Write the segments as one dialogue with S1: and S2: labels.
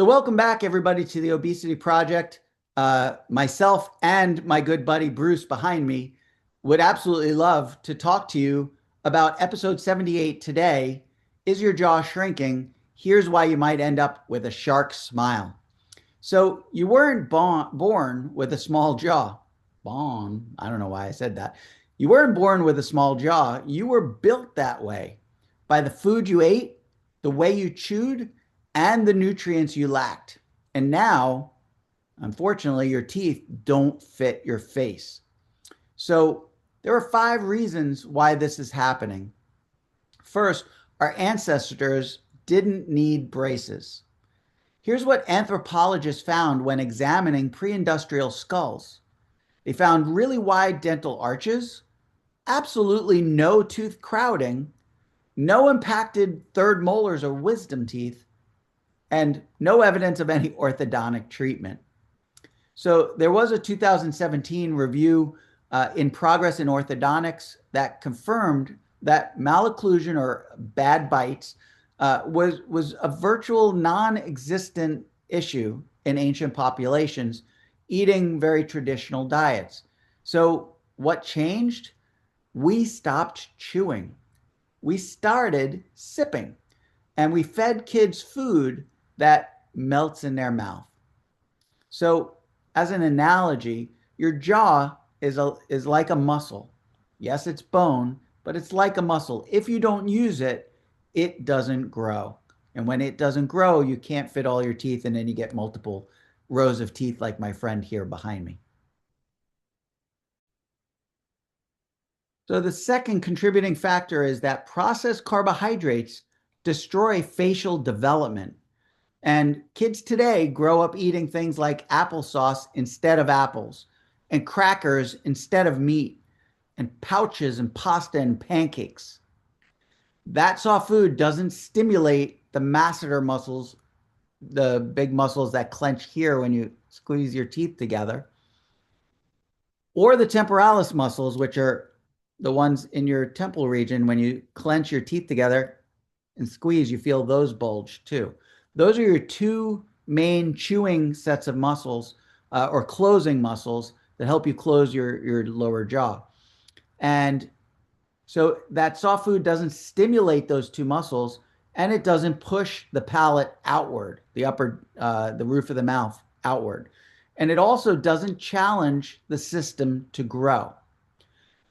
S1: So welcome back, everybody, to the Obesity Project. Myself and my good buddy Bruce behind me would absolutely love to talk to you about episode 78 today. Is your jaw shrinking? Here's why you might end up with a shark smile. So you weren't born with a small jaw. Born, I don't know why I said that. You weren't born with a small jaw. You were built that way by the food you ate, the way you chewed, and the nutrients you lacked. And now, unfortunately, your teeth don't fit your face. So there are 5 reasons why this is happening. First, our ancestors didn't need braces. Here's what anthropologists found when examining pre-industrial skulls. They found really wide dental arches, absolutely no tooth crowding, no impacted third molars or wisdom teeth, and no evidence of any orthodontic treatment. So there was a 2017 review in Progress in Orthodontics that confirmed that malocclusion or bad bites was a virtual non-existent issue in ancient populations eating very traditional diets. So what changed? We stopped chewing. We started sipping, and we fed kids food that melts in their mouth. So, as an analogy, your jaw is like a muscle. Yes, it's bone, but it's like a muscle. If you don't use it, it doesn't grow. And when it doesn't grow, you can't fit all your teeth, and then you get multiple rows of teeth like my friend here behind me. So the second contributing factor is that processed carbohydrates destroy facial development. And kids today grow up eating things like applesauce instead of apples, and crackers instead of meat, and pouches and pasta and pancakes. That soft food doesn't stimulate the masseter muscles, the big muscles that clench here when you squeeze your teeth together, or the temporalis muscles, which are the ones in your temple region. When you clench your teeth together and squeeze, you feel those bulge too. Those are your two main chewing sets of muscles or closing muscles that help you close your lower jaw. And so that soft food doesn't stimulate those two muscles, and it doesn't push the palate outward, the roof of the mouth outward. And it also doesn't challenge the system to grow.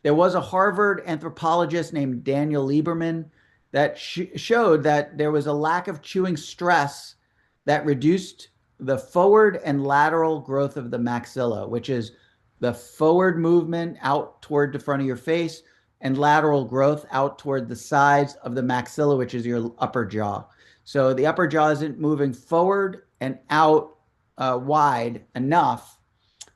S1: There was a Harvard anthropologist named Daniel Lieberman that showed that there was a lack of chewing stress that reduced the forward and lateral growth of the maxilla, which is the forward movement out toward the front of your face, and lateral growth out toward the sides of the maxilla, which is your upper jaw. So the upper jaw isn't moving forward and out wide enough,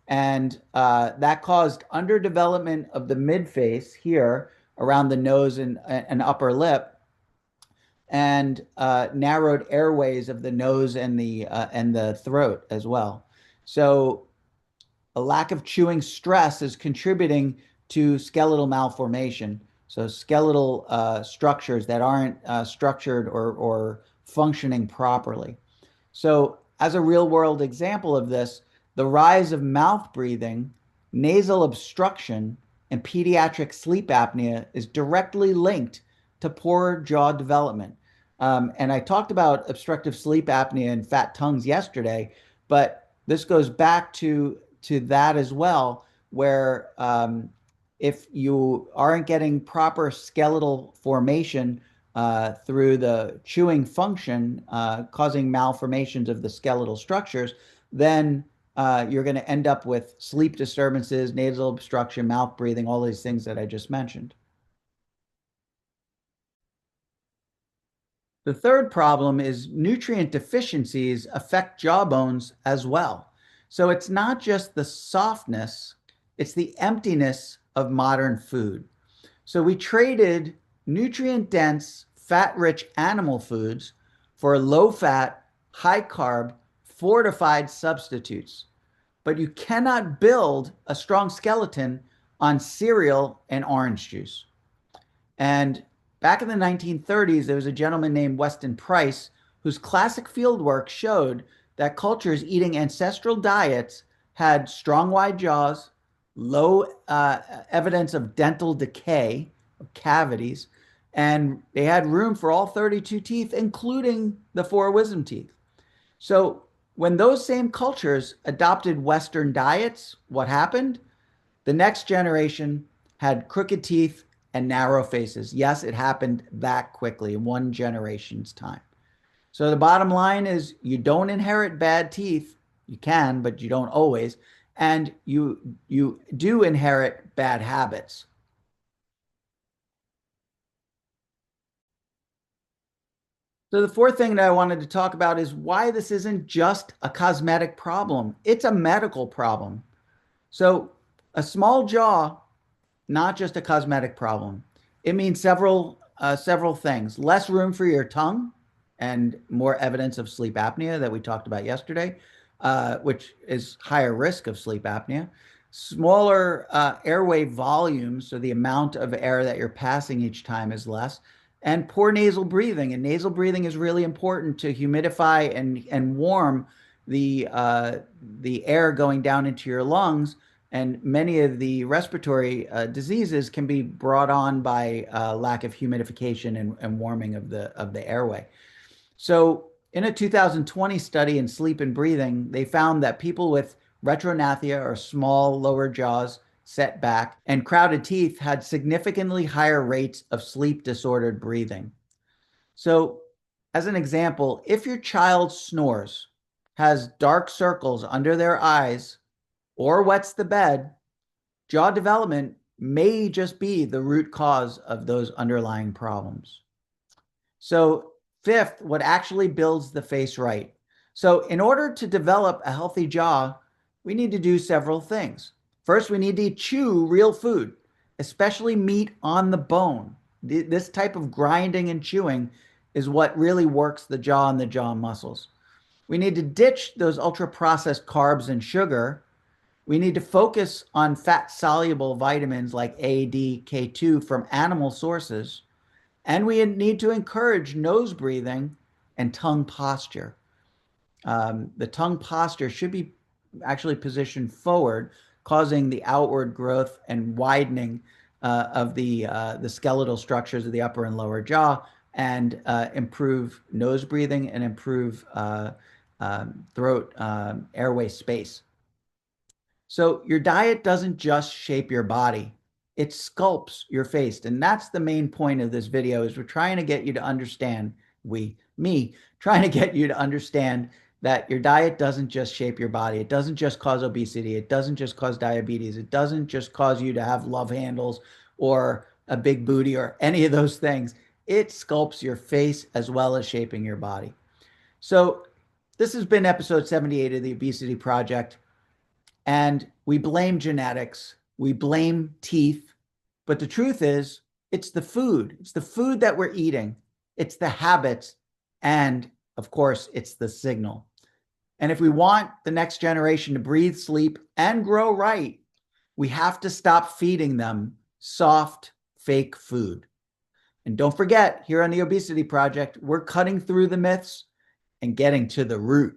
S1: and that caused underdevelopment of the midface here around the nose and upper lip, and narrowed airways of the nose and the throat as well. So a lack of chewing stress is contributing to skeletal malformation. So skeletal structures that aren't structured or functioning properly. So as a real world example of this, the rise of mouth breathing, nasal obstruction, and pediatric sleep apnea is directly linked to poor jaw development. And I talked about obstructive sleep apnea and fat tongues yesterday, but this goes back to that as well, where if you aren't getting proper skeletal formation through the chewing function, causing malformations of the skeletal structures, then you're going to end up with sleep disturbances, nasal obstruction, mouth breathing, all these things that I just mentioned. The third problem is nutrient deficiencies affect jaw bones as well. So it's not just the softness, it's the emptiness of modern food. So we traded nutrient-dense, fat-rich animal foods for low-fat, high-carb, fortified substitutes. But you cannot build a strong skeleton on cereal and orange juice. And back in the 1930s, there was a gentleman named Weston Price whose classic fieldwork showed that cultures eating ancestral diets had strong wide jaws, low evidence of dental decay, of cavities, and they had room for all 32 teeth, including the four wisdom teeth. So when those same cultures adopted Western diets, what happened? The next generation had crooked teeth and narrow faces. Yes, it happened that quickly in one generation's time. So the bottom line is you don't inherit bad teeth. You can, but you don't always. And you do inherit bad habits. So the fourth thing that I wanted to talk about is why this isn't just a cosmetic problem. It's a medical problem. So a small jaw, not just a cosmetic problem. It means several things. Less room for your tongue and more evidence of sleep apnea that we talked about yesterday, which is higher risk of sleep apnea. Smaller airway volume, so the amount of air that you're passing each time is less, and poor nasal breathing. And nasal breathing is really important to humidify and warm the air going down into your lungs. And many of the respiratory diseases can be brought on by lack of humidification and warming of the airway. So, in a 2020 study in sleep and breathing, they found that people with retrognathia or small lower jaws set back and crowded teeth had significantly higher rates of sleep disordered breathing. So, as an example, if your child snores, has dark circles under their eyes, or wets the bed, jaw development may just be the root cause of those underlying problems. So, fifth, what actually builds the face right. So, in order to develop a healthy jaw, we need to do several things. First, we need to chew real food, especially meat on the bone. This type of grinding and chewing is what really works the jaw and the jaw muscles. We need to ditch those ultra processed carbs and sugar. We need to focus on fat soluble vitamins like A, D, K2 from animal sources. And we need to encourage nose breathing and tongue posture. The tongue posture should be actually positioned forward, causing the outward growth and widening of the skeletal structures of the upper and lower jaw, and improve nose breathing and improve throat airway space. So your diet doesn't just shape your body, it sculpts your face. And that's the main point of this video is we're trying to get you to understand, me, trying to get you to understand that your diet doesn't just shape your body. It doesn't just cause obesity. It doesn't just cause diabetes. It doesn't just cause you to have love handles or a big booty or any of those things. It sculpts your face as well as shaping your body. So this has been episode 78 of the Obesity Project. And we blame genetics, we blame teeth, but the truth is, it's the food. It's the food that we're eating, it's the habits, and of course, it's the signal. And if we want the next generation to breathe, sleep, and grow right, we have to stop feeding them soft, fake food. And don't forget, here on the Obesity Project, we're cutting through the myths and getting to the root.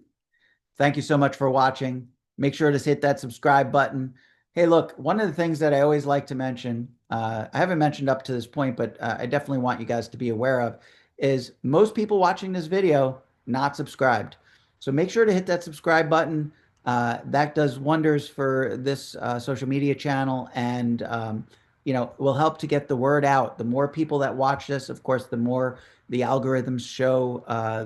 S1: Thank you so much for watching. Make sure to hit that subscribe button. Hey, look, one of the things that I always like to mention, I haven't mentioned up to this point, but I definitely want you guys to be aware of, is most people watching this video not subscribed. So make sure to hit that subscribe button. That does wonders for this social media channel, and will help to get the word out. The more people that watch this, of course, the more the algorithms show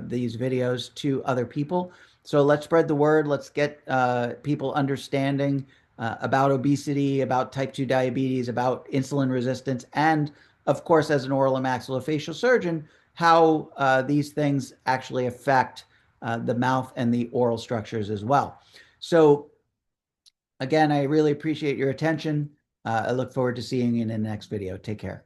S1: these videos to other people. So let's spread the word. Let's get people understanding about obesity, about type 2 diabetes, about insulin resistance, and of course, as an oral and maxillofacial surgeon, how these things actually affect the mouth and the oral structures as well. So again, I really appreciate your attention. I look forward to seeing you in the next video. Take care.